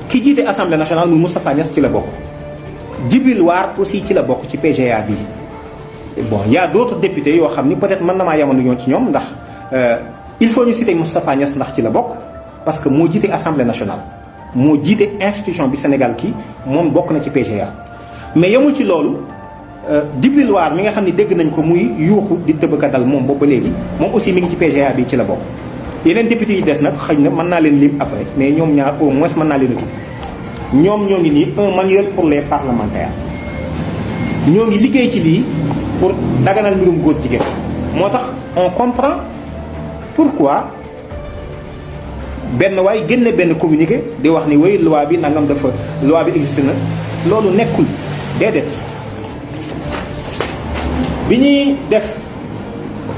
ki jiite assemblée nationale muy Moustapha Niasse ci la bokk. Djibril War aussi ci la bokk ci PGA bi bon y a d'autres députés yoo xam ni peut-être mën na maa yamandu ñoo ci ñoom ndax il faut ñu citer Moustapha Niasse ndax ci la bokk parce que moo jiite assemblée nationale moo jiite institution bi Sénégal kii moom bokk na ci PGA. mais yemul ci loolu Djibril War mi nga xam ne dégg nañ ko muy yuuxu di tëbëka dal moom boobu ba léegi moom aussi mi ngi ci PGA bi ci la bokk. yeneen députés yi des nag xëy na mën naa leen lim après mais ñoom ñaar au moins mën naa leen a ñoom ñoo ngi nii un manuel pour les parlementaires ñoo ngi liggéey ci lii pour daganal mbirum góor jigéen moo tax on comprend pourquoi benn waay génne benn communiqué di wax ni way loi bi nangam dafa loi bi existe na loolu nekkul déedéet. bi ñuy def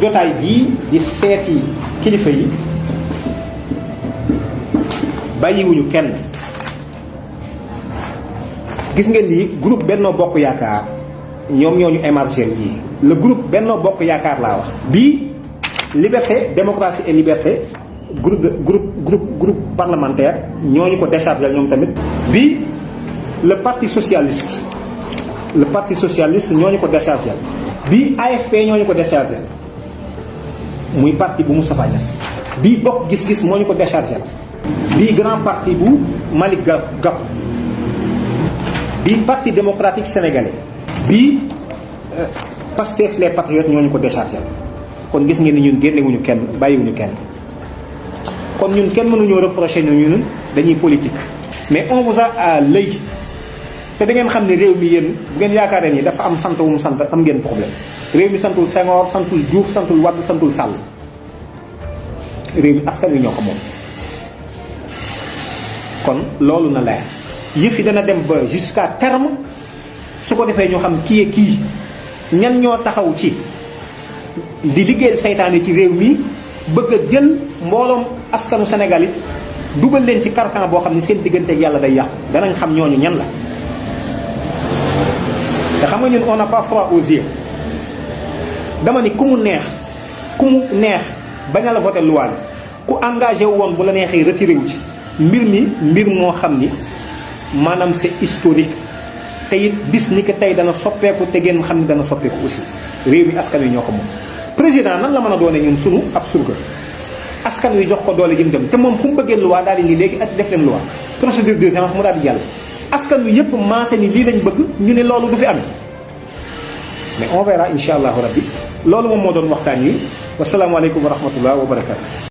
jotaay bii di seeti kilifa yi bàyyiwuñu kenn gis ngeen ni groupe Benno Bokk Yaakaar ñoom ñoo ñu émarger yi le groupe Benno Bokk Yaakaar laa wax. bii liberté démocratie et liberté groupe parlementaire ñoo ñu ko déchargé ñoom tamit. bii le parti socialiste ñoo ñu ko déchargé. bii AFP ñoo ñu ko déchargé muy parti bu Moustapha Niasse. bii bokk gis-gis moo ñu ko déchargé. bii grand parti bu Malick Gakou. bii parti démocratique sénégalais. bii Pastef les patriotes ñoo ñu ko déchargé kon gis ngeen ni ñun génnewuñu kenn bàyyiwuñu kenn kon ñun kenn mënuñoo reprocher ni ñun dañuy politique. mais on vous a à l'œil te da ngeen xam ne réew mi yéen bu ngeen yaakaaree ni dafa am sant wu mu sant am ngeen problème réew mi santul Senghor santul Diouf santul Wade santul Sall réew mi askan wi ñoo ko moom. kon loolu na leer yëf yi dana dem ba jusqu'à terme su ko defee ñoo xam kii ñan ñoo taxaw ci di liggéeyal saytaane ci réew mi bëgg a jël mbooloom askanu Sénégal it dugal leen ci carcan boo xam ne seen digganteeg yàlla day yàqu danañ xam ñooñu ñan la. te xam nga ñun on n'a pas froid aux yeux dama ni ku mu neex bañ a la voté loi bi ku engagé wu woon bu la neexee retiré wu ci mbir moo xam ni maanaam c'est historique te it bis ni que tey dana soppeeku te ngeen xam ni dana soppeeku aussi réew mi askan wi ñoo ko moom. président nan la mën a doone ñun sunu ab surga askan wi jox ko doole gi mu dem te moom fu mu bëggee loi daal di nii léegi ak def leen loi procédure d'urgence mu daal di jàll. askan wi yëpp maase ni lii lañ bëgg ñu ne loolu du fi amee mais on verra incha allahu rabbi loolu moom moo doon waxtaan wi wasalaamaaleykum wa rahmatullah wa barakatu